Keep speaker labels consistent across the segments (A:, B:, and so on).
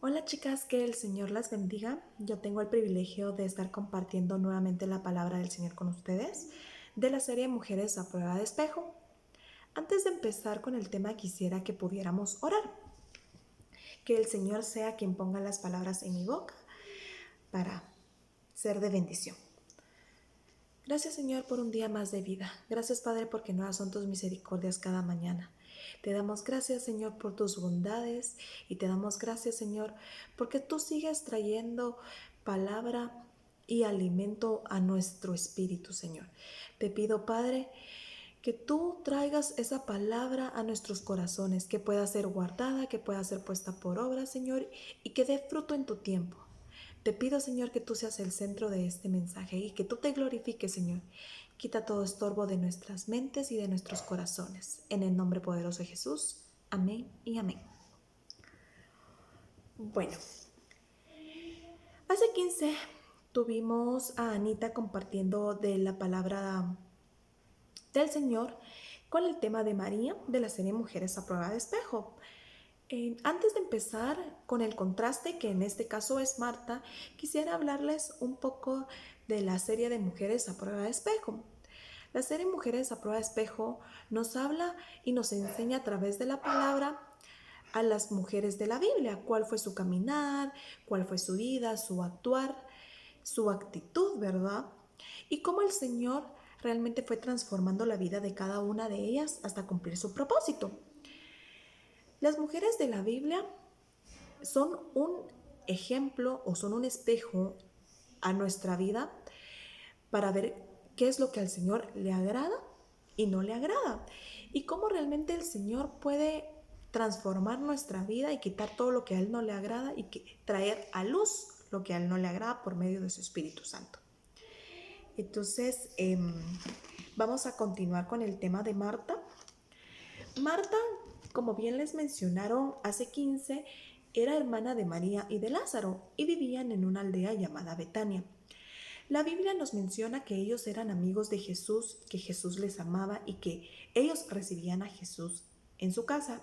A: Hola chicas, que el Señor las bendiga. Yo tengo el privilegio de estar compartiendo nuevamente la palabra del Señor con ustedes de la serie Mujeres a prueba de espejo. Antes de empezar con el tema quisiera que pudiéramos orar. Que el Señor sea quien ponga las palabras en mi boca para ser de bendición. Gracias Señor por un día más de vida. Gracias Padre porque nuevas son tus misericordias cada mañana. Te damos gracias Señor por tus bondades y te damos gracias Señor porque tú sigues trayendo palabra y alimento a nuestro espíritu Señor. Te pido Padre que tú traigas esa palabra a nuestros corazones, que pueda ser guardada, que pueda ser puesta por obra Señor y que dé fruto en tu tiempo. Te pido, Señor, que tú seas el centro de este mensaje y que tú te glorifiques, Señor. Quita todo estorbo de nuestras mentes y de nuestros corazones. En el nombre poderoso de Jesús. Amén y amén. Bueno, hace 15 tuvimos a Anita compartiendo de la palabra del Señor con el tema de María de la serie Mujeres a prueba de espejo. Antes de empezar con el contraste, que en este caso es Marta, quisiera hablarles un poco de la serie de Mujeres a prueba de espejo. La serie Mujeres a prueba de espejo nos habla y nos enseña a través de la palabra a las mujeres de la Biblia, cuál fue su caminar, cuál fue su vida, su actuar, su actitud, ¿verdad? Y cómo el Señor realmente fue transformando la vida de cada una de ellas hasta cumplir su propósito. Las mujeres de la Biblia son un ejemplo o son un espejo a nuestra vida para ver qué es lo que al Señor le agrada y no le agrada y cómo realmente el Señor puede transformar nuestra vida y quitar todo lo que a Él no le agrada y traer a luz lo que a Él no le agrada por medio de su Espíritu Santo. Entonces, vamos a continuar con el tema de Marta. Marta, como bien les mencionaron hace 15, era hermana de María y de Lázaro y vivían en una aldea llamada Betania. La Biblia nos menciona que ellos eran amigos de Jesús, que Jesús les amaba y que ellos recibían a Jesús en su casa.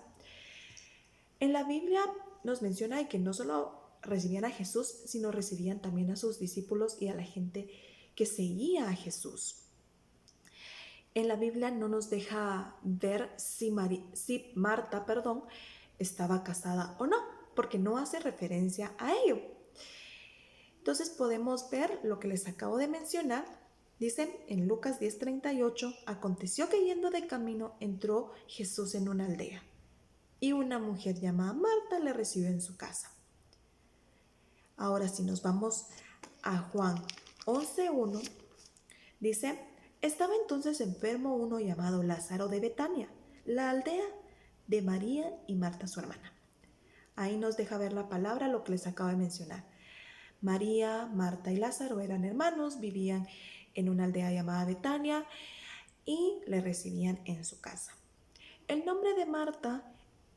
A: En la Biblia nos menciona que no solo recibían a Jesús, sino recibían también a sus discípulos y a la gente que seguía a Jesús. En la Biblia no nos deja ver si Marta estaba casada o no, porque no hace referencia a ello. Entonces podemos ver lo que les acabo de mencionar. Dicen en Lucas 10:38, aconteció que yendo de camino entró Jesús en una aldea y una mujer llamada Marta le recibió en su casa. Ahora si nos vamos a Juan 11:1, dice, estaba entonces enfermo uno llamado Lázaro de Betania, la aldea de María y Marta su hermana. Ahí nos deja ver la palabra lo que les acabo de mencionar. María, Marta y Lázaro eran hermanos, vivían en una aldea llamada Betania y le recibían en su casa. El nombre de Marta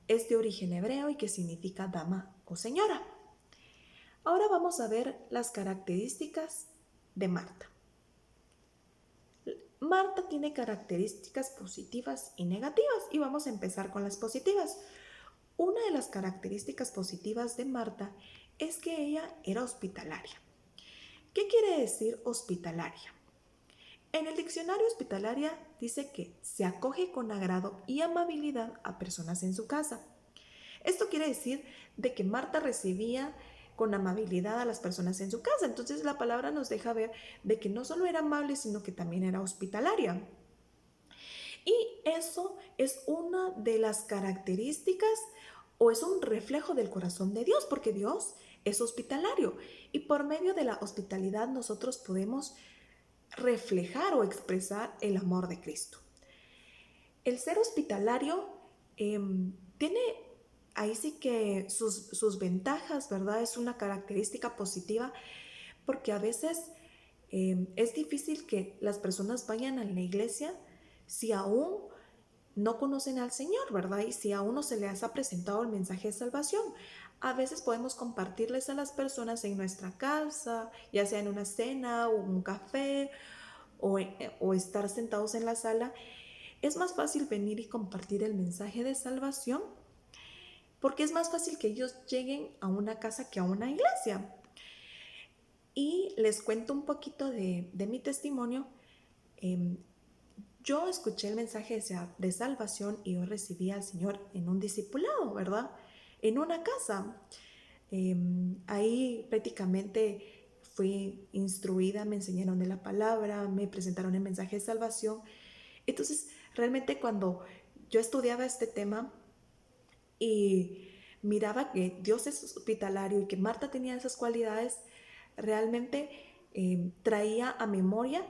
A: es de origen hebreo y que significa dama o señora. Ahora vamos a ver las características de Marta. Marta tiene características positivas y negativas y vamos a empezar con las positivas. Una de las características positivas de Marta es que ella era hospitalaria. ¿Qué quiere decir hospitalaria? En el diccionario hospitalaria dice que se acoge con agrado y amabilidad a personas en su casa. Esto quiere decir de que Marta recibía con amabilidad a las personas en su casa. Entonces la palabra nos deja ver de que no solo era amable, sino que también era hospitalaria. Y eso es una de las características o es un reflejo del corazón de Dios, porque Dios es hospitalario y por medio de la hospitalidad nosotros podemos reflejar o expresar el amor de Cristo. El ser hospitalario tiene ahí sí que sus ventajas, ¿verdad? Es una característica positiva porque a veces es difícil que las personas vayan a la iglesia si aún no conocen al Señor, ¿verdad? Y si aún no se les ha presentado el mensaje de salvación. A veces podemos compartirles a las personas en nuestra casa, ya sea en una cena o un café o estar sentados en la sala. Es más fácil venir y compartir el mensaje de salvación porque es más fácil que ellos lleguen a una casa que a una iglesia. Y les cuento un poquito de mi testimonio. Yo escuché el mensaje de salvación y yo recibí al Señor en un discipulado, ¿verdad? En una casa. Ahí prácticamente fui instruida, me enseñaron de la palabra, me presentaron el mensaje de salvación. Entonces, realmente cuando yo estudiaba este tema y miraba que Dios es hospitalario y que Marta tenía esas cualidades, realmente traía a memoria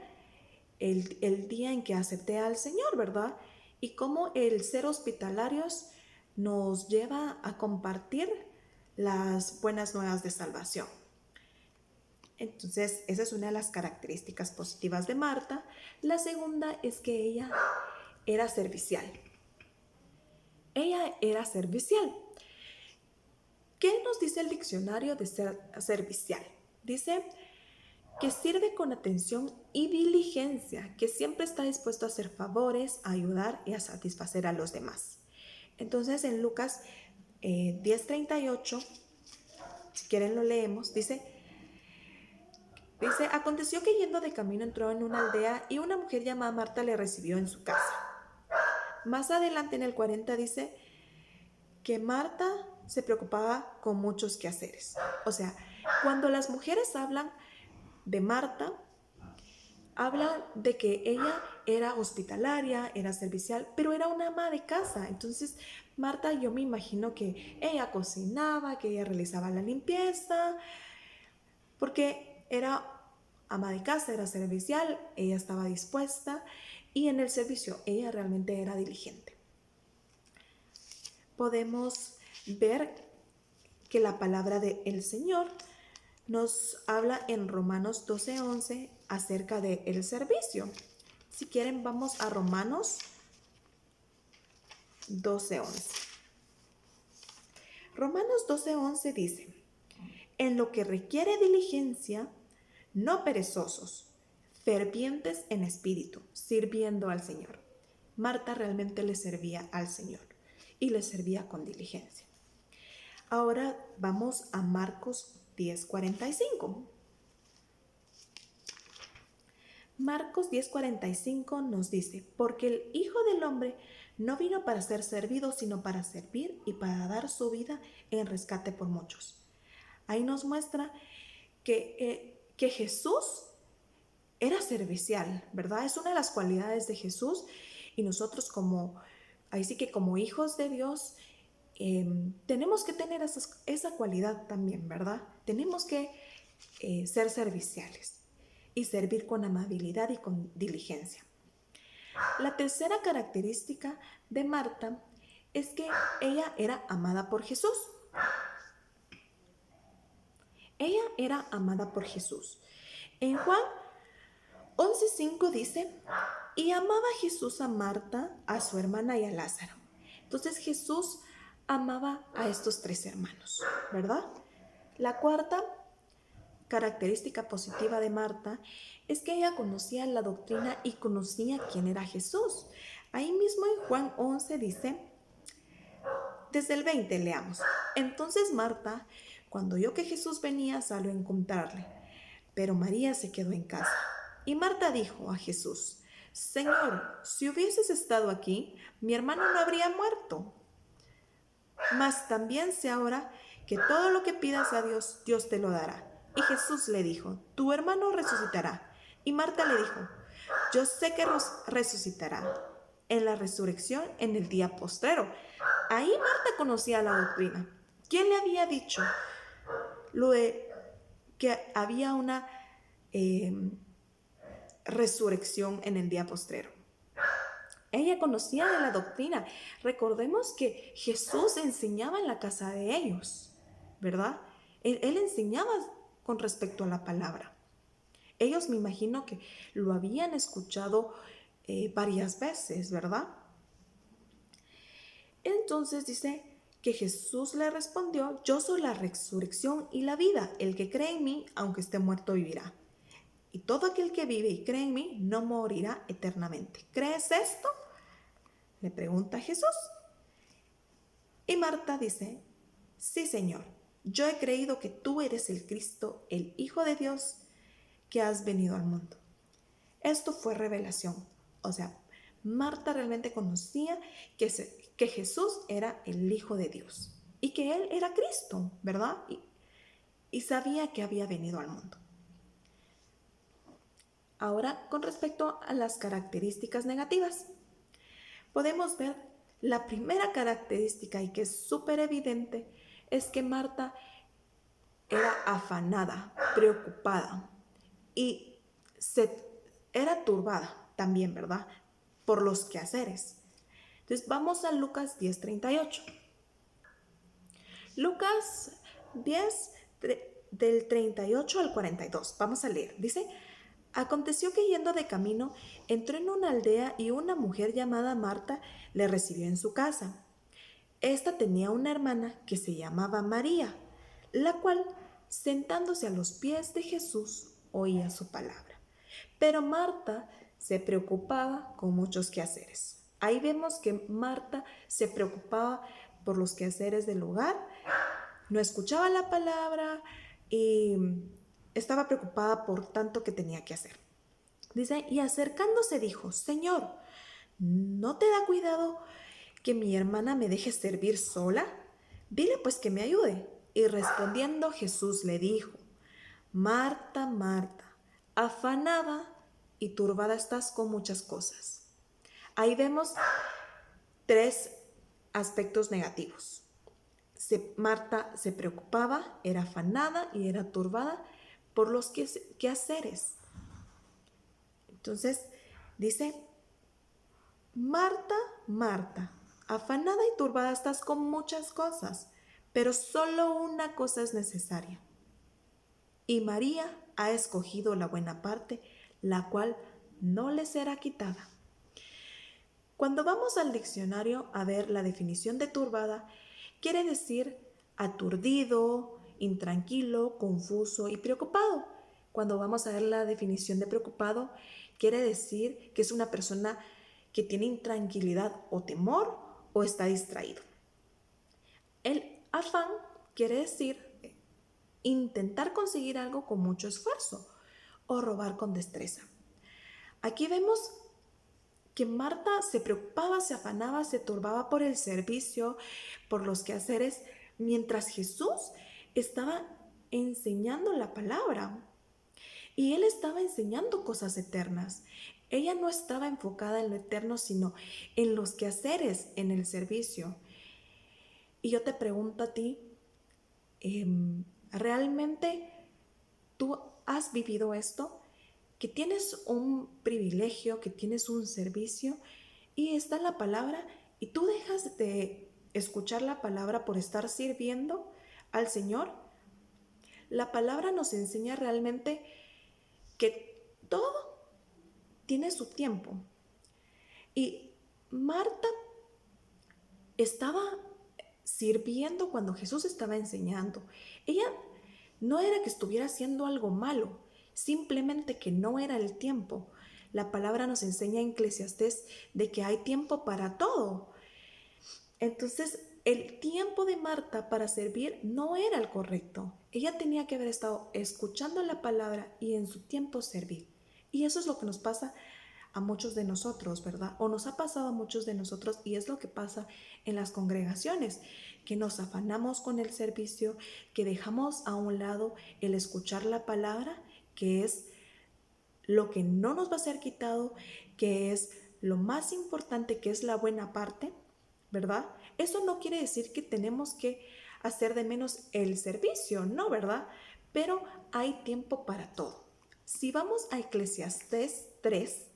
A: el día en que acepté al Señor, ¿verdad? Y cómo el ser hospitalarios nos lleva a compartir las buenas nuevas de salvación. Entonces, esa es una de las características positivas de Marta. La segunda es que ella era servicial. Ella era servicial. ¿Qué nos dice el diccionario de ser servicial? Dice que sirve con atención y diligencia, que siempre está dispuesto a hacer favores, a ayudar y a satisfacer a los demás. Entonces, en Lucas 10:38, si quieren lo leemos, dice, aconteció que yendo de camino entró en una aldea y una mujer llamada Marta le recibió en su casa. Más adelante en el 40 dice que Marta se preocupaba con muchos quehaceres. O sea, cuando las mujeres hablan de Marta, hablan de que ella era hospitalaria, era servicial, pero era una ama de casa. Entonces, Marta, yo me imagino que ella cocinaba, que ella realizaba la limpieza, porque era ama de casa, era servicial, ella estaba dispuesta y en el servicio ella realmente era diligente. Podemos ver que la palabra del Señor nos habla en Romanos 12:11 acerca del servicio. Si quieren, vamos a Romanos 12:11. Romanos 12:11 dice, en lo que requiere diligencia, no perezosos, fervientes en espíritu, sirviendo al Señor. Marta realmente le servía al Señor y le servía con diligencia. Ahora vamos a Marcos 10:45. Marcos 10:45 nos dice, porque el Hijo del Hombre no vino para ser servido, sino para servir y para dar su vida en rescate por muchos. Ahí nos muestra que Jesús era servicial, ¿verdad? Es una de las cualidades de Jesús y nosotros ahí sí que como hijos de Dios, tenemos que tener esa cualidad también, ¿verdad? Tenemos que ser serviciales y servir con amabilidad y con diligencia. La tercera característica de Marta es que ella era amada por Jesús. Ella era amada por Jesús. En Juan 11:5 dice, y amaba Jesús a Marta, a su hermana y a Lázaro. Entonces Jesús amaba a estos tres hermanos, ¿verdad? La cuarta característica positiva de Marta es que ella conocía la doctrina y conocía quién era Jesús. Ahí mismo en Juan 11 dice, desde el 20 leamos, entonces Marta, cuando oyó que Jesús venía, salió a encontrarle, pero María se quedó en casa. Y Marta dijo a Jesús, Señor, si hubieses estado aquí, mi hermano no habría muerto. Mas también sé ahora que todo lo que pidas a Dios, Dios te lo dará. Y Jesús le dijo, tu hermano resucitará. Y Marta le dijo, yo sé que resucitará en la resurrección en el día postrero. Ahí Marta conocía la doctrina. ¿Quién le había dicho que había una resurrección en el día postrero? Ella conocía de la doctrina. Recordemos que Jesús enseñaba en la casa de ellos, ¿verdad? Él enseñaba con respecto a la palabra. Ellos me imagino que lo habían escuchado varias veces, ¿verdad? Entonces dice que Jesús le respondió, yo soy la resurrección y la vida. El que cree en mí, aunque esté muerto, vivirá. Y todo aquel que vive y cree en mí no morirá eternamente. ¿Crees esto? Le pregunta Jesús. Y Marta dice, Sí, Señor, yo he creído que tú eres el Cristo, el Hijo de Dios, que has venido al mundo. Esto fue revelación. O sea, Marta realmente conocía que Jesús era el Hijo de Dios y que Él era Cristo, ¿verdad? Y sabía que había venido al mundo. Ahora, con respecto a las características negativas, podemos ver la primera característica y que es súper evidente es que Marta era afanada, preocupada y era turbada también, ¿verdad? Por los quehaceres. Entonces vamos a Lucas 10:38. Lucas 10 del 38 al 42. Vamos a leer. Dice, aconteció que yendo de camino, entró en una aldea y una mujer llamada Marta le recibió en su casa. Esta tenía una hermana que se llamaba María, la cual, sentándose a los pies de Jesús, oía su palabra. Pero Marta se preocupaba con muchos quehaceres. Ahí vemos que Marta se preocupaba por los quehaceres del hogar, no escuchaba la palabra y estaba preocupada por tanto que tenía que hacer. Dice, y acercándose dijo, Señor, ¿no te da cuidado que mi hermana me deje servir sola? Dile pues que me ayude. Y respondiendo Jesús le dijo, Marta, Marta, afanada y turbada estás con muchas cosas. Ahí vemos tres aspectos negativos. Marta se preocupaba, era afanada y era turbada por los quehaceres. Entonces dice, Marta, Marta, afanada y turbada estás con muchas cosas, pero solo una cosa es necesaria. Y María ha escogido la buena parte, la cual no le será quitada. Cuando vamos al diccionario a ver la definición de turbada, quiere decir aturdido, intranquilo, confuso y preocupado. Cuando vamos a ver la definición de preocupado, quiere decir que es una persona que tiene intranquilidad o temor o está distraído. El afán quiere decir intentar conseguir algo con mucho esfuerzo o robar con destreza. Aquí vemos que Marta se preocupaba, se afanaba, se turbaba por el servicio, por los quehaceres, mientras Jesús estaba enseñando la palabra y Él estaba enseñando cosas eternas. Ella no estaba enfocada en lo eterno, sino en los quehaceres, en el servicio. Y yo te pregunto a ti, ¿realmente tú has vivido esto? Que tienes un privilegio, que tienes un servicio y está la palabra y tú dejas de escuchar la palabra por estar sirviendo al Señor. La palabra nos enseña realmente que todo tiene su tiempo. Y Marta estaba sirviendo cuando Jesús estaba enseñando. Ella no era que estuviera haciendo algo malo, simplemente que no era el tiempo. La palabra nos enseña en Eclesiastés de que hay tiempo para todo. Entonces, el tiempo de Marta para servir no era el correcto. Ella tenía que haber estado escuchando la palabra y en su tiempo servir. Y eso es lo que nos pasa a muchos de nosotros, ¿verdad? O nos ha pasado a muchos de nosotros y es lo que pasa en las congregaciones, que nos afanamos con el servicio, que dejamos a un lado el escuchar la palabra, que es lo que no nos va a ser quitado, que es lo más importante, que es la buena parte, ¿verdad? Eso no quiere decir que tenemos que hacer de menos el servicio, ¿no? ¿Verdad? Pero hay tiempo para todo. Si vamos a Eclesiastés 3,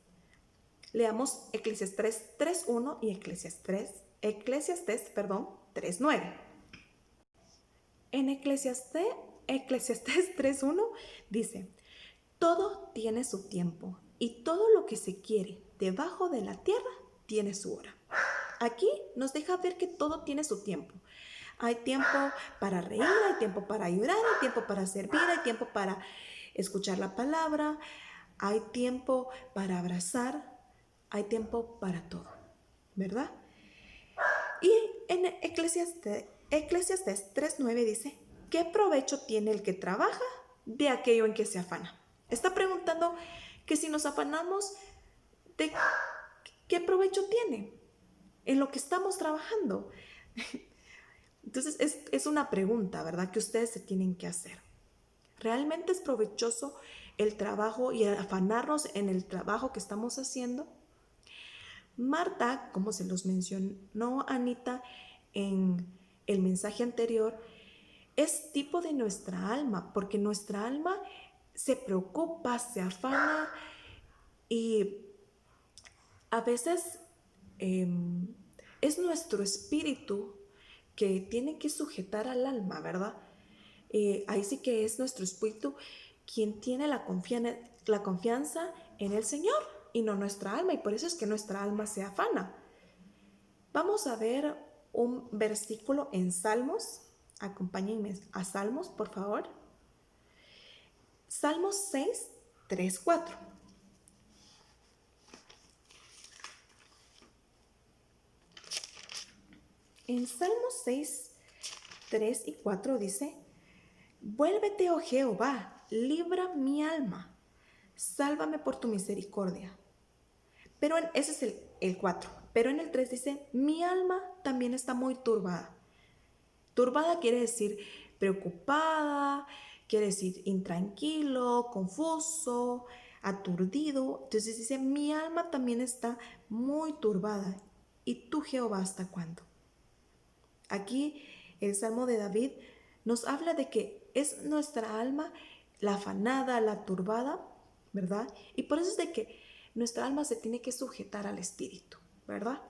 A: leamos Eclesiastés 3:1 y Eclesiastés 3:9. En Eclesiastés 3:1 dice, todo tiene su tiempo y todo lo que se quiere debajo de la tierra tiene su hora. Aquí nos deja ver que todo tiene su tiempo. Hay tiempo para reír, hay tiempo para llorar, hay tiempo para servir, hay tiempo para escuchar la palabra, hay tiempo para abrazar, hay tiempo para todo, ¿verdad? Y en Eclesiastés Eclesiastés 3:9 dice, ¿qué provecho tiene el que trabaja de aquello en que se afana? Está preguntando que si nos afanamos, ¿de qué provecho tiene en lo que estamos trabajando? Entonces es una pregunta, ¿verdad?, que ustedes se tienen que hacer. ¿Realmente es provechoso el trabajo y afanarnos en el trabajo que estamos haciendo? Marta, como se los mencionó Anita en el mensaje anterior, es tipo de nuestra alma, porque nuestra alma se preocupa, se afana y a veces es nuestro espíritu que tiene que sujetar al alma, ¿verdad? Ahí sí que es nuestro espíritu quien tiene la confianza en el Señor y no nuestra alma, y por eso es que nuestra alma se afana. Vamos a ver un versículo en Salmos. Acompáñenme a Salmos, por favor. Salmos 6, 3, 4. En Salmos 6, 3 y 4 dice, vuélvete, oh Jehová, libra mi alma, sálvame por tu misericordia. Pero ese es el 4. Pero en el 3 dice, mi alma también está muy turbada. Turbada quiere decir preocupada, quiere decir intranquilo, confuso, aturdido. Entonces dice, mi alma también está muy turbada. ¿Y tú, Jehová, hasta cuándo? Aquí el Salmo de David nos habla de que es nuestra alma la afanada, la turbada, ¿verdad? Y por eso es de que nuestra alma se tiene que sujetar al Espíritu, ¿verdad?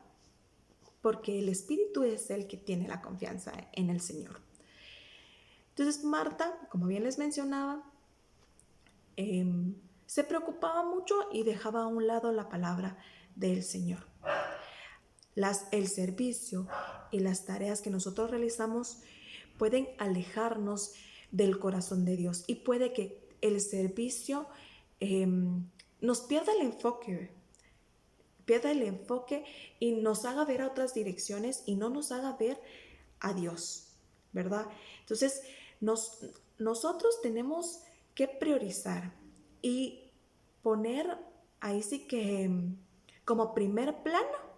A: Porque el Espíritu es el que tiene la confianza en el Señor. Entonces Marta, como bien les mencionaba, se preocupaba mucho y dejaba a un lado la palabra del Señor. El servicio y las tareas que nosotros realizamos pueden alejarnos del corazón de Dios y puede que el servicio nos pierda el enfoque y nos haga ver a otras direcciones y no nos haga ver a Dios, ¿verdad? Entonces, nosotros tenemos que priorizar y poner ahí sí que como primer plano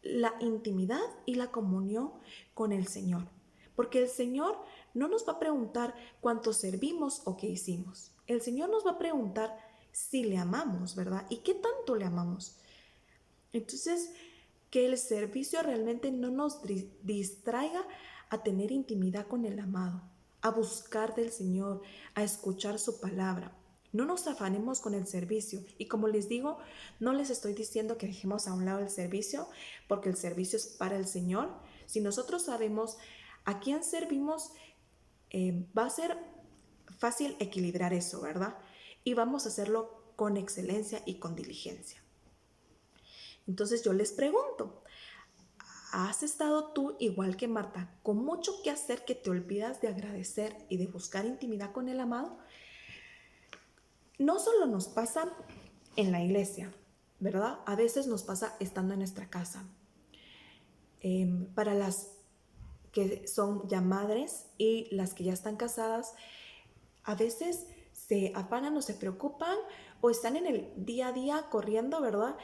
A: la intimidad y la comunión con el Señor. Porque el Señor no nos va a preguntar cuánto servimos o qué hicimos. El Señor nos va a preguntar si le amamos, ¿verdad? ¿Y qué tanto le amamos? Entonces, que el servicio realmente no nos distraiga a tener intimidad con el amado, a buscar del Señor, a escuchar su palabra. No nos afanemos con el servicio. Y como les digo, no les estoy diciendo que dejemos a un lado el servicio, porque el servicio es para el Señor. Si nosotros sabemos a quién servimos, va a ser fácil equilibrar eso, ¿verdad? Y vamos a hacerlo con excelencia y con diligencia. Entonces yo les pregunto, ¿has estado tú igual que Marta, con mucho que hacer que te olvidas de agradecer y de buscar intimidad con el amado? No solo nos pasa en la iglesia, ¿verdad? A veces nos pasa estando en nuestra casa. Para las que son ya madres y las que ya están casadas, a veces se afanan o se preocupan o están en el día a día corriendo, ¿verdad?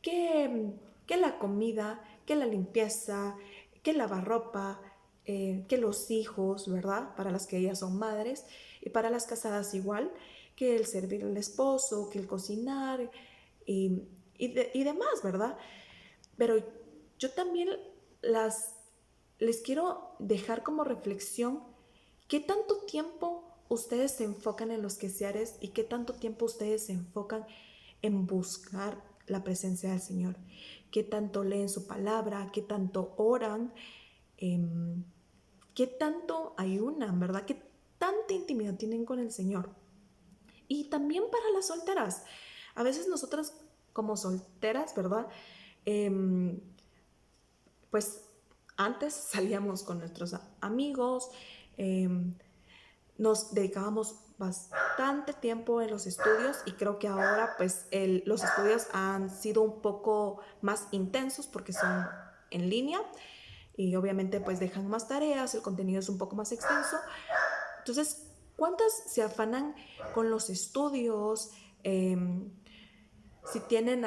A: Que la comida, que la limpieza, que lavar ropa, que los hijos, ¿verdad? Para las que ellas son madres y para las casadas igual, que el servir al esposo, que el cocinar y demás, ¿verdad? Pero yo también les quiero dejar como reflexión qué tanto tiempo ustedes se enfocan en los quehaceres y qué tanto tiempo ustedes se enfocan en buscar la presencia del Señor, qué tanto leen su palabra, qué tanto oran, qué tanto ayunan, ¿verdad? Qué tanta intimidad tienen con el Señor. Y también para las solteras. A veces nosotras como solteras, ¿verdad? Pues antes salíamos con nuestros amigos, nos dedicábamos bastante tiempo en los estudios y creo que ahora pues los estudios han sido un poco más intensos porque son en línea. y obviamente pues dejan más tareas, el contenido es un poco más extenso. Entonces, ¿cuántas se afanan con los estudios? Si tienen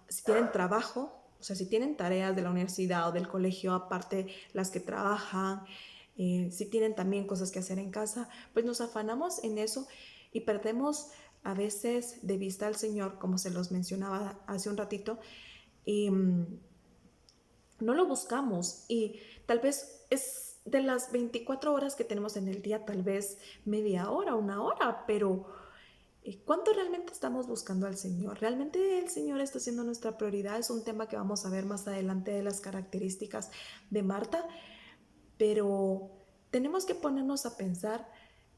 A: si tienen trabajo, o sea, si tienen tareas de la universidad o del colegio, aparte las que trabajan, si tienen también cosas que hacer en casa, pues nos afanamos en eso y perdemos a veces de vista al Señor, como se los mencionaba hace un ratito, y no lo buscamos. Y tal vez es de las 24 horas que tenemos en el día, tal vez media hora, una hora, pero ¿cuánto realmente estamos buscando al Señor? ¿Realmente el Señor está siendo nuestra prioridad? Es un tema que vamos a ver más adelante de las características de Marta, pero tenemos que ponernos a pensar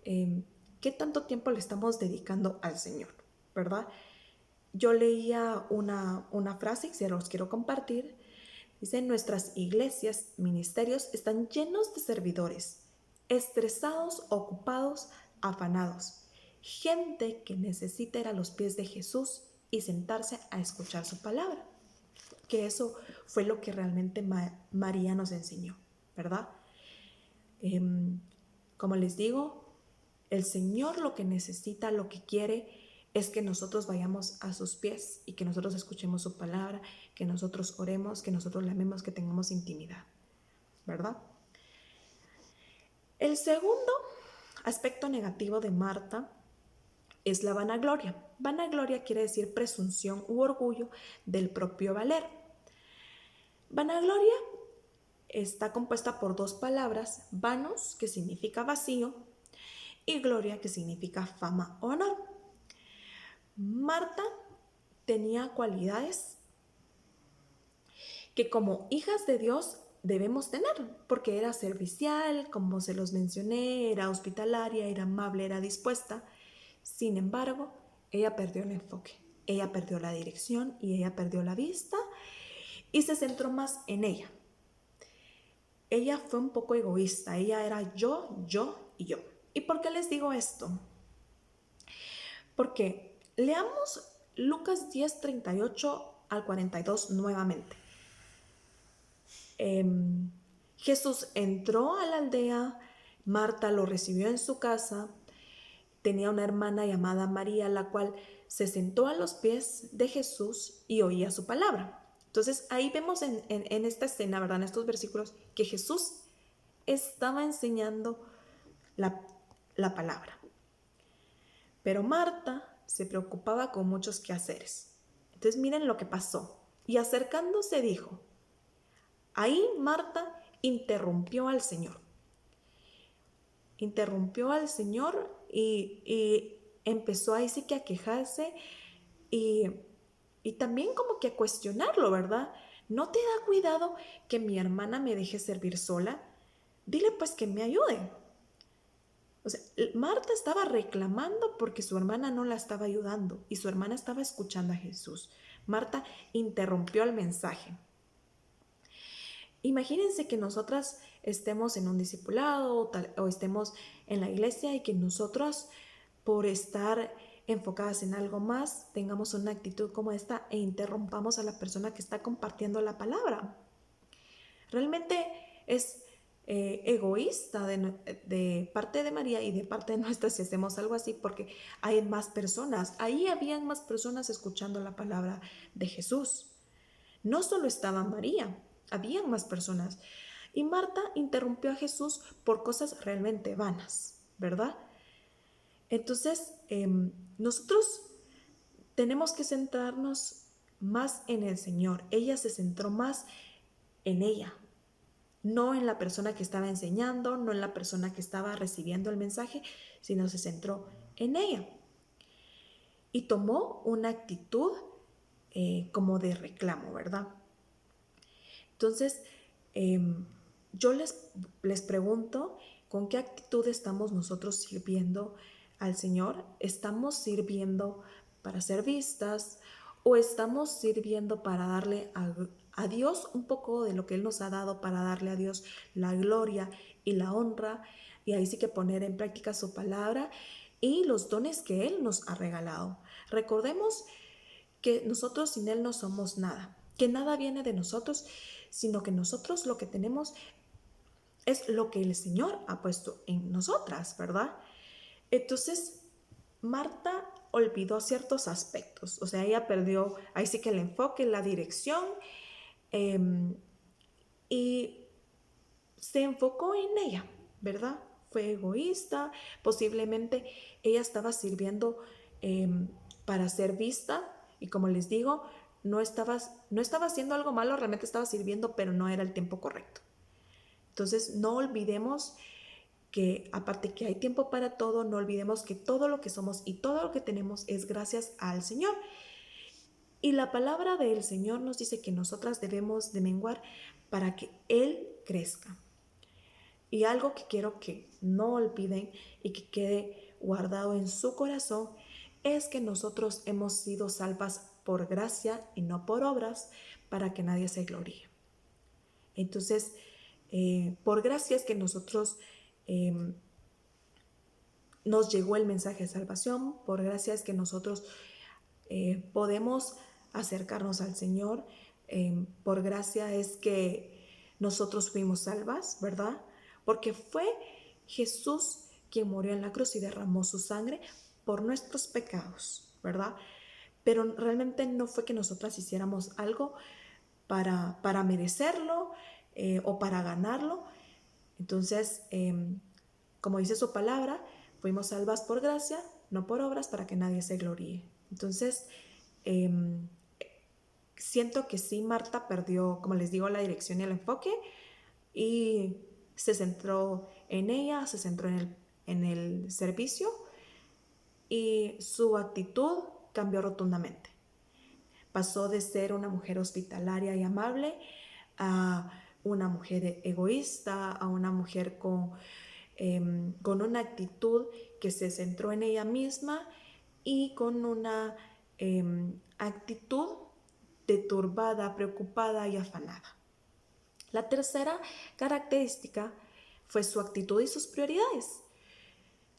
A: qué tanto tiempo le estamos dedicando al Señor, ¿verdad? Yo leía una frase y se los quiero compartir. Dice, nuestras iglesias, ministerios están llenos de servidores, estresados, ocupados, afanados. Gente que necesita ir a los pies de Jesús y sentarse a escuchar su palabra. Que eso fue lo que realmente María nos enseñó, ¿verdad? Como les digo, el Señor lo que necesita, lo que quiere, es que nosotros vayamos a sus pies y que nosotros escuchemos su palabra, que nosotros oremos, que nosotros le amemos, que tengamos intimidad, ¿verdad? El segundo aspecto negativo de Marta es la vanagloria. Vanagloria quiere decir presunción u orgullo del propio valer. Vanagloria está compuesta por dos palabras, vanos, que significa vacío, y gloria, que significa fama o honor. Marta tenía cualidades que como hijas de Dios debemos tener, porque era servicial, como se los mencioné, era hospitalaria, era amable, era dispuesta. Sin embargo, ella perdió el enfoque, ella perdió la dirección y ella perdió la vista y se centró más en ella. Ella fue un poco egoísta, ella era yo, yo y yo. ¿Y por qué les digo esto? Porque leamos Lucas 10, 38 al 42 nuevamente. Jesús entró a la aldea, Marta lo recibió en su casa, tenía una hermana llamada María, la cual se sentó a los pies de Jesús y oía su palabra. Entonces ahí vemos en esta escena, ¿verdad? En estos versículos, que Jesús estaba enseñando la palabra. Pero Marta se preocupaba con muchos quehaceres. Entonces miren lo que pasó. Y acercándose dijo, ahí Marta interrumpió al Señor. Interrumpió al Señor y empezó ahí sí que a quejarse y también como que a cuestionarlo, ¿verdad? ¿No te da cuidado que mi hermana me deje servir sola? Dile pues que me ayude. O sea, Marta estaba reclamando porque su hermana no la estaba ayudando y su hermana estaba escuchando a Jesús. Marta interrumpió el mensaje. Imagínense que nosotras estemos en un discipulado o estemos en la iglesia y que nosotros, por estar enfocadas en algo más, tengamos una actitud como esta e interrumpamos a la persona que está compartiendo la palabra. Realmente es egoísta de parte de María y de parte de nuestra si hacemos algo así, porque hay más personas. Ahí habían más personas escuchando la palabra de Jesús. No solo estaba María, habían más personas. Y Marta interrumpió a Jesús por cosas realmente vanas, ¿verdad? Entonces, nosotros tenemos que centrarnos más en el Señor. Ella se centró más en ella, no en la persona que estaba enseñando, no en la persona que estaba recibiendo el mensaje, sino se centró en ella. Y tomó una actitud como de reclamo, ¿verdad? Entonces, yo les pregunto, ¿con qué actitud estamos nosotros sirviendo al Señor? ¿Estamos sirviendo para ser vistas o estamos sirviendo para darle a Dios un poco de lo que Él nos ha dado, para darle a Dios la gloria y la honra? Y ahí sí que poner en práctica su palabra y los dones que Él nos ha regalado. Recordemos que nosotros sin Él no somos nada, que nada viene de nosotros, sino que nosotros lo que tenemos es lo que el Señor ha puesto en nosotras, ¿verdad? Entonces, Marta olvidó ciertos aspectos, o sea, ella perdió ahí sí que el enfoque, la dirección, eh, y se enfocó en ella, ¿verdad? Fue egoísta, posiblemente ella estaba sirviendo eh, para ser vista y como les digo, no estaba haciendo algo malo, realmente estaba sirviendo, pero no era el tiempo correcto. Entonces, no olvidemos que aparte que hay tiempo para todo, no olvidemos que todo lo que somos y todo lo que tenemos es gracias al Señor. Y la palabra del Señor nos dice que nosotras debemos de menguar para que Él crezca. Y algo que quiero que no olviden y que quede guardado en su corazón es que nosotros hemos sido salvas por gracia y no por obras para que nadie se gloríe. Entonces, por gracia es que nosotros nos llegó el mensaje de salvación, por gracia es que nosotros podemos acercarnos al Señor, por gracia es que nosotros fuimos salvas, ¿verdad? Porque fue Jesús quien murió en la cruz y derramó su sangre por nuestros pecados, ¿verdad? Pero realmente no fue que nosotras hiciéramos algo para merecerlo o para ganarlo. Entonces, como dice su palabra, fuimos salvas por gracia, no por obras, para que nadie se gloríe. Entonces, eh, siento que sí, Marta perdió, como les digo, la dirección y el enfoque y se centró en ella, se centró en el servicio y su actitud cambió rotundamente. Pasó de ser una mujer hospitalaria y amable a una mujer egoísta, a una mujer con una actitud que se centró en ella misma y con una actitud deturbada, preocupada y afanada. La tercera característica fue su actitud y sus prioridades.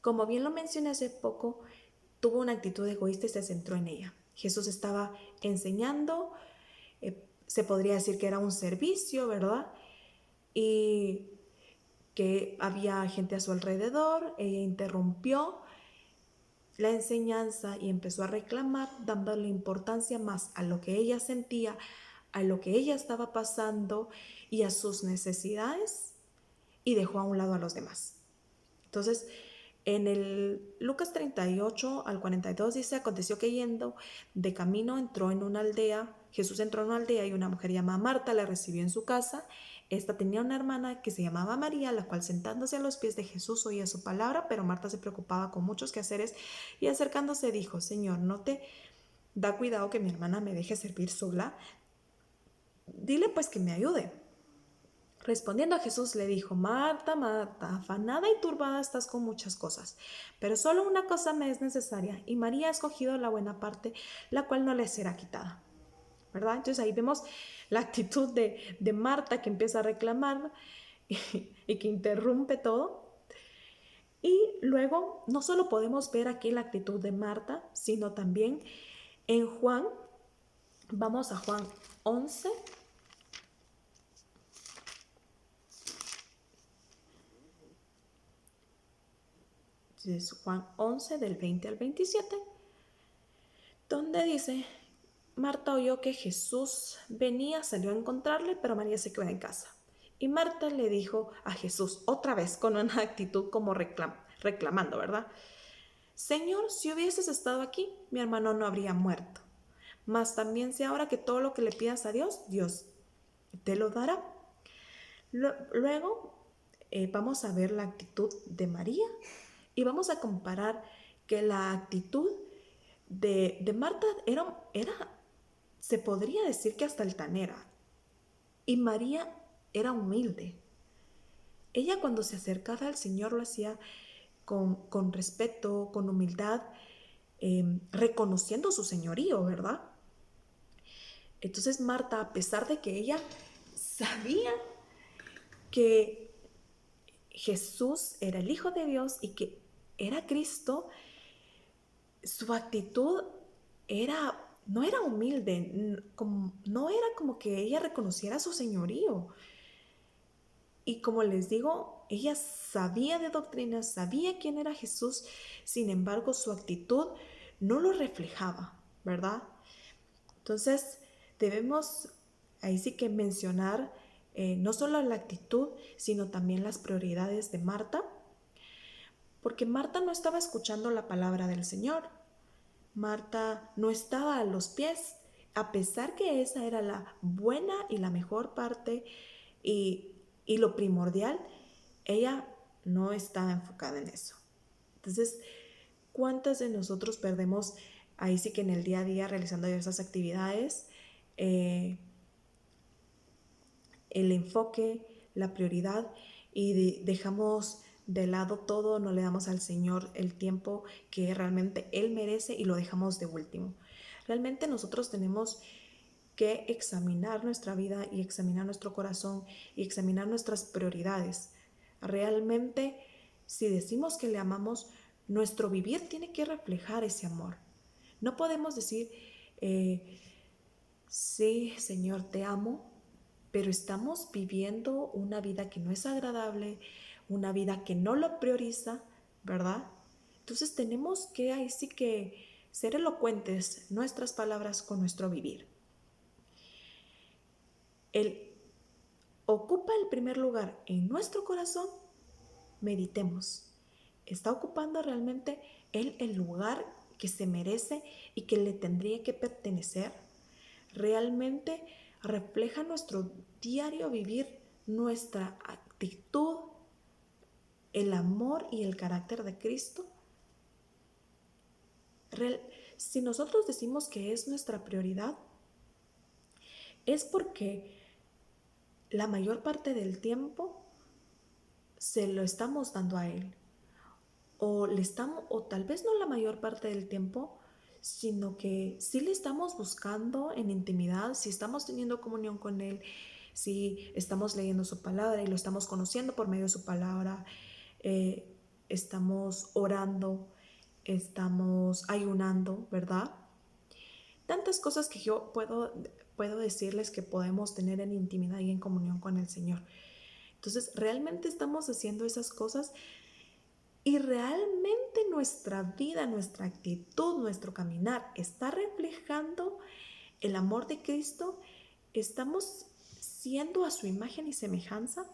A: Como bien lo mencioné hace poco, tuvo una actitud egoísta y se centró en ella. Jesús estaba enseñando, se podría decir que era un servicio, ¿verdad? Y que había gente a su alrededor, ella interrumpió la enseñanza y empezó a reclamar, dándole importancia más a lo que ella sentía, a lo que ella estaba pasando y a sus necesidades, y dejó a un lado a los demás. Entonces, en el Lucas 38 al 42 dice, aconteció que yendo de camino entró en una aldea, Jesús entró en una aldea y una mujer llamada Marta la recibió en su casa. Esta tenía una hermana que se llamaba María, la cual sentándose a los pies de Jesús oía su palabra, pero Marta se preocupaba con muchos quehaceres y acercándose dijo, Señor, ¿no te da cuidado que mi hermana me deje servir sola? Dile pues que me ayude. Respondiendo a Jesús le dijo, Marta, Marta, afanada y turbada estás con muchas cosas, pero solo una cosa me es necesaria, y María ha escogido la buena parte, la cual no le será quitada. ¿Verdad? Entonces ahí vemos la actitud de Marta que empieza a reclamar y que interrumpe todo. Y luego no solo podemos ver aquí la actitud de Marta, sino también en Juan, vamos a Juan 11. Es Juan 11 del 20 al 27, donde dice, Marta oyó que Jesús venía, salió a encontrarle, pero María se quedó en casa. Y Marta le dijo a Jesús, otra vez con una actitud como reclamando, ¿verdad? Señor, si hubieses estado aquí, mi hermano no habría muerto. Mas también sé ahora que todo lo que le pidas a Dios, Dios te lo dará. Luego vamos a ver la actitud de María y vamos a comparar que la actitud de Marta se podría decir que hasta altanera, y María era humilde. Ella cuando se acercaba al Señor lo hacía con respeto, con humildad, reconociendo su señorío, ¿verdad? Entonces Marta, a pesar de que ella sabía que Jesús era el Hijo de Dios y que era Cristo, su actitud era no era humilde, no era como que ella reconociera su señorío. Y como les digo, ella sabía de doctrina, sabía quién era Jesús, sin embargo su actitud no lo reflejaba, ¿verdad? Entonces debemos ahí sí que mencionar no solo la actitud, sino también las prioridades de Marta, porque Marta no estaba escuchando la palabra del Señor. Marta no estaba a los pies, a pesar que esa era la buena y la mejor parte y lo primordial, ella no estaba enfocada en eso. Entonces, ¿cuántas de nosotros perdemos ahí sí que en el día a día realizando diversas actividades el enfoque, la prioridad y dejamos de lado todo, no le damos al Señor el tiempo que realmente Él merece y lo dejamos de último? Realmente nosotros tenemos que examinar nuestra vida y examinar nuestro corazón y examinar nuestras prioridades. Realmente, si decimos que le amamos, nuestro vivir tiene que reflejar ese amor. No podemos decir, sí, Señor, te amo, pero estamos viviendo una vida que no es agradable, una vida que no lo prioriza, ¿verdad? Entonces tenemos que ahí sí que ser elocuentes nuestras palabras con nuestro vivir. Él ocupa el primer lugar en nuestro corazón. Meditemos. ¿Está ocupando realmente Él el lugar que se merece y que le tendría que pertenecer? ¿Realmente refleja nuestro diario vivir, nuestra actitud, el amor y el carácter de Cristo? Si nosotros decimos que es nuestra prioridad, es porque la mayor parte del tiempo se lo estamos dando a Él. O tal vez no la mayor parte del tiempo, sino que sí le estamos buscando en intimidad, si estamos teniendo comunión con Él, si estamos leyendo su palabra y lo estamos conociendo por medio de su palabra, estamos orando, estamos ayunando, ¿verdad? Tantas cosas que yo puedo decirles que podemos tener en intimidad y en comunión con el Señor. Entonces, ¿realmente estamos haciendo esas cosas? Y realmente nuestra vida, nuestra actitud, nuestro caminar está reflejando el amor de Cristo. ¿Estamos siendo a su imagen y semejanza?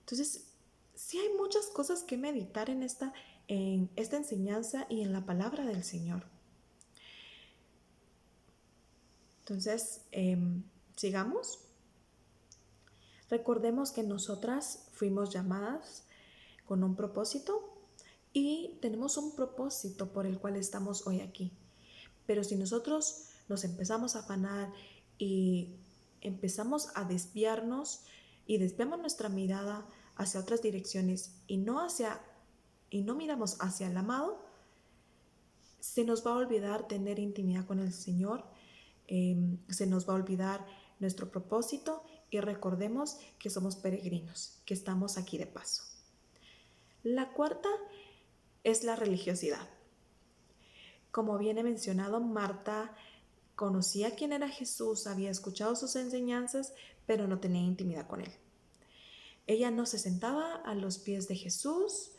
A: Entonces, sí hay muchas cosas que meditar en esta enseñanza y en la palabra del Señor. Entonces, sigamos. Recordemos que nosotras fuimos llamadas con un propósito y tenemos un propósito por el cual estamos hoy aquí. Pero si nosotros nos empezamos a afanar y empezamos a desviarnos y desviamos nuestra mirada hacia otras direcciones y no miramos hacia el amado, se nos va a olvidar tener intimidad con el Señor, se nos va a olvidar nuestro propósito y recordemos que somos peregrinos, que estamos aquí de paso. La cuarta es la religiosidad. Como bien he mencionado, Marta conocía quién era Jesús, había escuchado sus enseñanzas, pero no tenía intimidad con él. Ella no se sentaba a los pies de Jesús,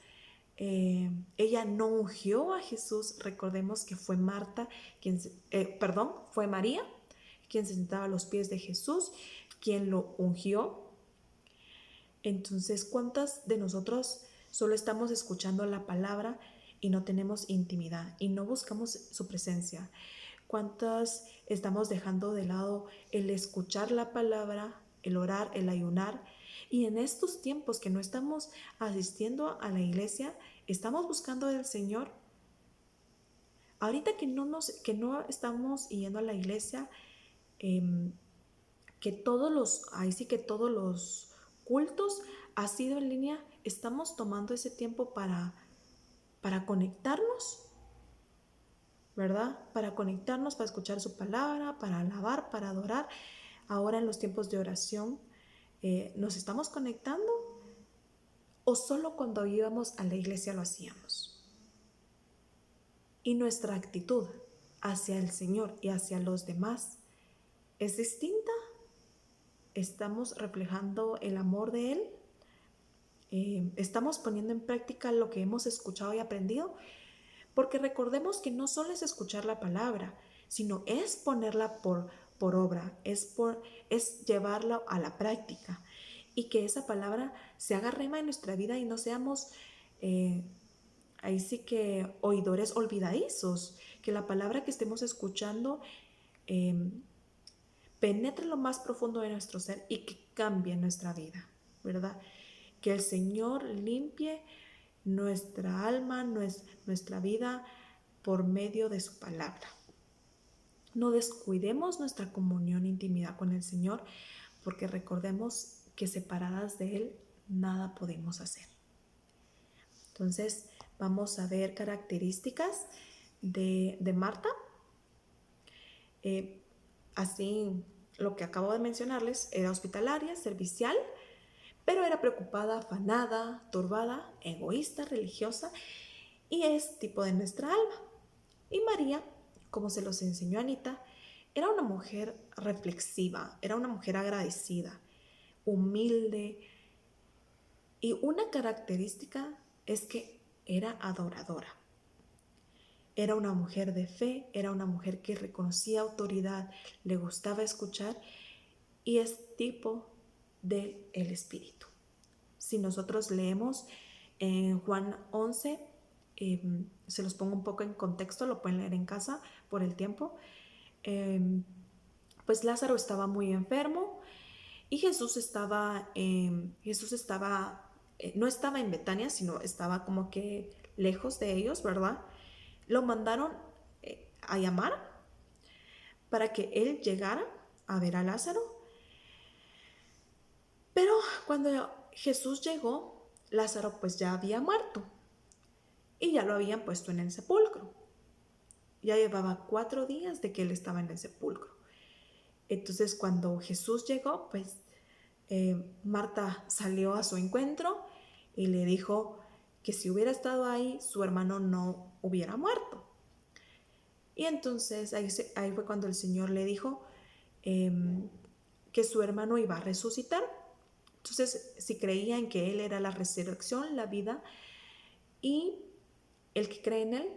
A: ella no ungió a Jesús. Recordemos que fue fue María quien se sentaba a los pies de Jesús, quien lo ungió. Entonces, ¿cuántas de nosotros solo estamos escuchando la palabra y no tenemos intimidad y no buscamos su presencia? ¿Cuántas estamos dejando de lado el escuchar la palabra, el orar, el ayunar? Y en estos tiempos que no estamos asistiendo a la iglesia, estamos buscando del Señor. Ahorita que no estamos yendo a la iglesia, ahí sí que todos los cultos ha sido en línea, estamos tomando ese tiempo para conectarnos, ¿verdad? Para conectarnos, para escuchar su palabra, para alabar, para adorar. Ahora en los tiempos de oración, ¿nos estamos conectando? ¿O solo cuando íbamos a la iglesia lo hacíamos? Y nuestra actitud. hacia el Señor y hacia los demás es distinta. ¿Estamos reflejando el amor de Él? ¿Estamos poniendo en práctica lo que hemos escuchado y aprendido? Porque recordemos que no solo es escuchar la palabra, sino es ponerla por obra, es llevarla a la práctica y que esa palabra se haga rema en nuestra vida y no seamos ahí sí que oidores olvidadizos, que la palabra que estemos escuchando penetre lo más profundo de nuestro ser y que cambie nuestra vida, ¿verdad? Que el Señor limpie nuestra alma, nuestra vida por medio de su palabra. No descuidemos nuestra comunión e intimidad con el Señor, porque recordemos que separadas de Él nada podemos hacer. Entonces vamos a ver características de Marta. Así, lo que acabo de mencionarles, era hospitalaria, servicial, pero era preocupada, afanada, turbada, egoísta, religiosa, y es tipo de nuestra alma. Y María, como se los enseñó Anita, era una mujer reflexiva, era una mujer agradecida, humilde, y una característica es que era adoradora. Era una mujer de fe, era una mujer que reconocía autoridad, le gustaba escuchar y es tipo del Espíritu. Si nosotros leemos en Juan 11, se los pongo un poco en contexto, lo pueden leer en casa por el tiempo, pues Lázaro estaba muy enfermo y Jesús estaba no estaba en Betania, sino estaba como que lejos de ellos, ¿verdad? Lo mandaron a llamar para que él llegara a ver a Lázaro. Pero cuando Jesús llegó, Lázaro pues ya había muerto y ya lo habían puesto en el sepulcro. Ya llevaba 4 días de que él estaba en el sepulcro. Entonces cuando Jesús llegó, pues Marta salió a su encuentro y le dijo que si hubiera estado ahí, su hermano no hubiera muerto. Y entonces ahí fue cuando el Señor le dijo que su hermano iba a resucitar. Entonces, si creía en que Él era la resurrección, la vida, y el que cree en Él,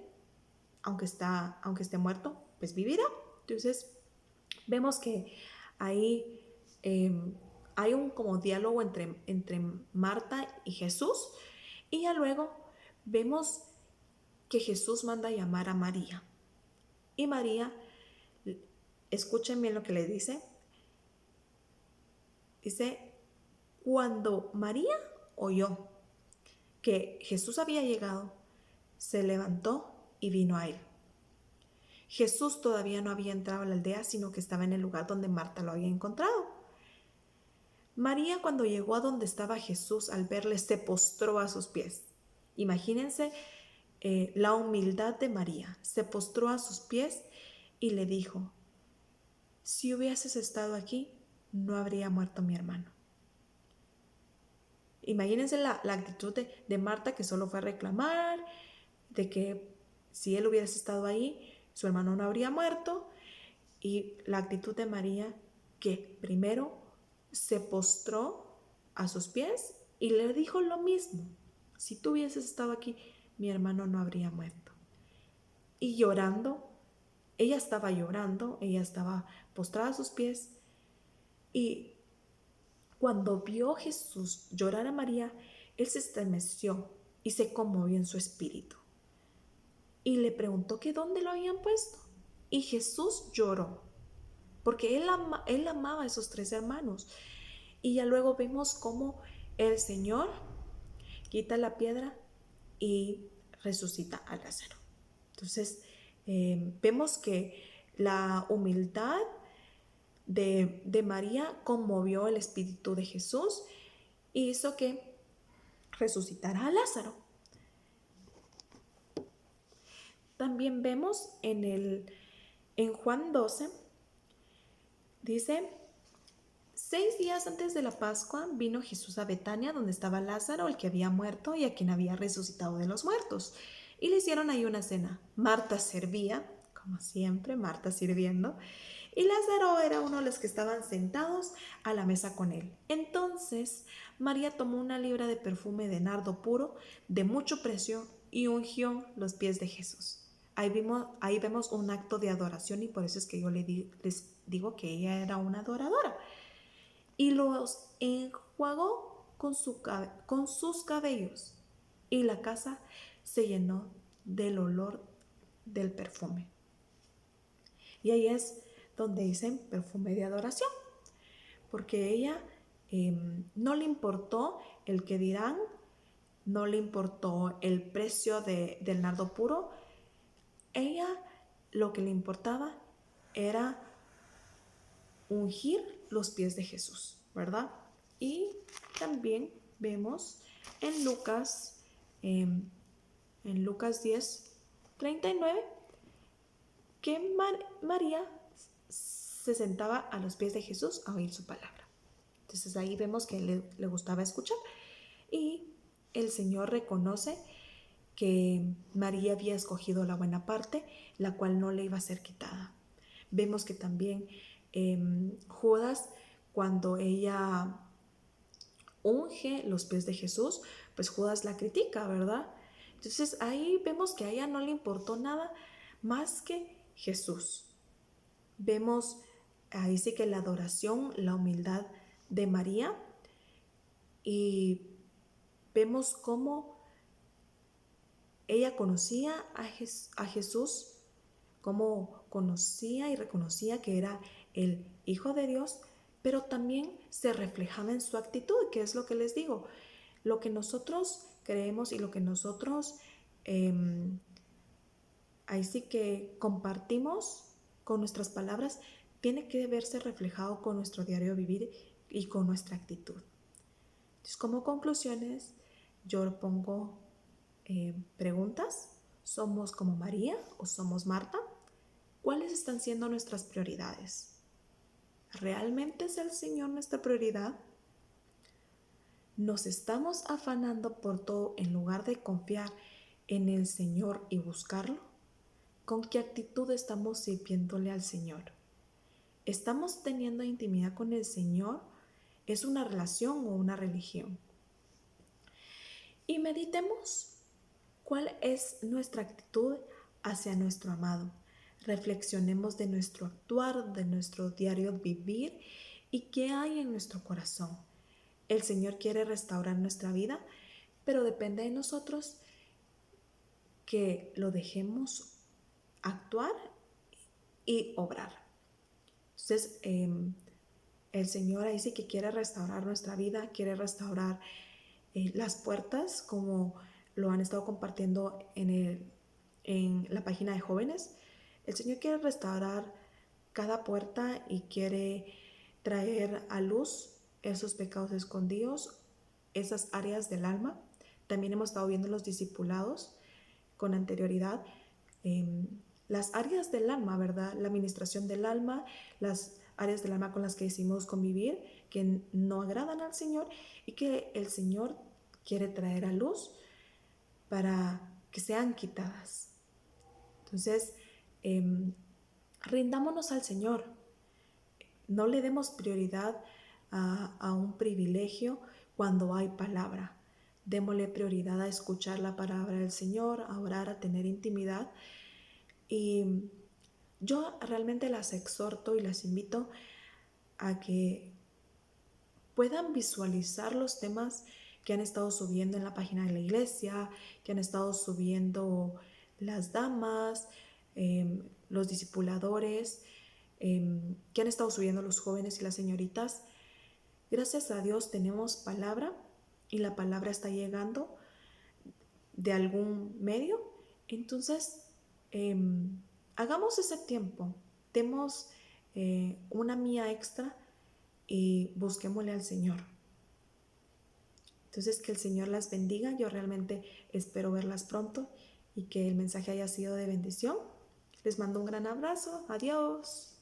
A: aunque esté muerto, pues vivirá. Entonces, vemos que ahí hay un como diálogo entre Marta y Jesús, y ya luego vemos que Jesús manda a llamar a María. Y María, escuchen bien lo que le dice. Dice, cuando María oyó que Jesús había llegado, se levantó y vino a él. Jesús todavía no había entrado a la aldea, sino que estaba en el lugar donde Marta lo había encontrado. María, cuando llegó a donde estaba Jesús, al verle, se postró a sus pies. Imagínense la humildad de María. Se postró a sus pies y le dijo, si hubieses estado aquí, no habría muerto mi hermano. Imagínense la actitud de Marta, que solo fue a reclamar, de que si él hubiese estado ahí, su hermano no habría muerto, y la actitud de María, que primero se postró a sus pies y le dijo lo mismo, si tú hubieses estado aquí, mi hermano no habría muerto. Y llorando, ella estaba postrada a sus pies, y cuando vio a Jesús llorar a María, él se estremeció y se conmovió en su espíritu. Y le preguntó que dónde lo habían puesto. Y Jesús lloró, porque él amaba a esos 3 hermanos. Y ya luego vemos cómo el Señor quita la piedra y resucita a Lázaro. Entonces, vemos que la humildad de María conmovió el espíritu de Jesús y hizo que resucitara a Lázaro. También vemos en Juan 12, dice, 6 días antes de la Pascua vino Jesús a Betania, donde estaba Lázaro, el que había muerto y a quien había resucitado de los muertos. Y le hicieron ahí una cena. Marta servía, como siempre, Marta sirviendo, y Lázaro era uno de los que estaban sentados a la mesa con él. Entonces María tomó una libra de perfume de nardo puro de mucho precio y ungió los pies de Jesús. Ahí vemos un acto de adoración, y por eso es que yo les digo que ella era una adoradora. Y los enjuagó con sus cabellos, y la casa se llenó del olor del perfume. Y ahí es donde dicen perfume de adoración, porque ella no le importó el que dirán, no le importó el precio del nardo puro. Ella lo que le importaba era ungir los pies de Jesús, ¿verdad? Y también vemos en Lucas 10:39, que María se sentaba a los pies de Jesús a oír su palabra. Entonces ahí vemos que le gustaba escuchar, y el Señor reconoce que María había escogido la buena parte, la cual no le iba a ser quitada. Vemos que también Judas, cuando ella unge los pies de Jesús, pues Judas la critica, ¿verdad? Entonces ahí vemos que a ella no le importó nada más que Jesús. Vemos ahí sí que la adoración, la humildad de María, y vemos cómo ella conocía a Jesús, cómo conocía y reconocía que era el Hijo de Dios, pero también se reflejaba en su actitud, que es lo que les digo. Lo que nosotros creemos y lo que nosotros ahí sí que compartimos con nuestras palabras tiene que verse reflejado con nuestro diario vivir y con nuestra actitud. Entonces, como conclusiones, yo pongo preguntas. ¿Somos como María o somos Marta? ¿Cuáles están siendo nuestras prioridades? ¿Realmente es el Señor nuestra prioridad? ¿Nos estamos afanando por todo en lugar de confiar en el Señor y buscarlo? ¿Con qué actitud estamos sirviéndole al Señor? ¿Estamos teniendo intimidad con el Señor? ¿Es una relación o una religión? Y meditemos cuál es nuestra actitud hacia nuestro amado. Reflexionemos de nuestro actuar, de nuestro diario vivir y qué hay en nuestro corazón. El Señor quiere restaurar nuestra vida, pero depende de nosotros que lo dejemos actuar y obrar. Entonces, el Señor ahí sí que quiere restaurar nuestra vida, quiere restaurar las puertas, como lo han estado compartiendo en la página de jóvenes. El Señor quiere restaurar cada puerta y quiere traer a luz esos pecados escondidos, esas áreas del alma. También hemos estado viendo los discipulados con anterioridad, las áreas del alma, ¿verdad? La administración del alma, las áreas del alma con las que decimos convivir, que no agradan al Señor y que el Señor quiere traer a luz para que sean quitadas. Entonces, rindámonos al Señor. No le demos prioridad a un privilegio cuando hay palabra. Démosle prioridad a escuchar la palabra del Señor, a orar, a tener intimidad. Y yo realmente las exhorto y las invito a que puedan visualizar los temas que han estado subiendo en la página de la iglesia, que han estado subiendo las damas, los discipuladores, que han estado subiendo los jóvenes y las señoritas. Gracias a Dios tenemos palabra, y la palabra está llegando de algún medio. Entonces, hagamos ese tiempo, demos una mía extra y busquémosle al Señor. Entonces, que el Señor las bendiga. Yo realmente espero verlas pronto y que el mensaje haya sido de bendición. Les mando un gran abrazo. Adiós.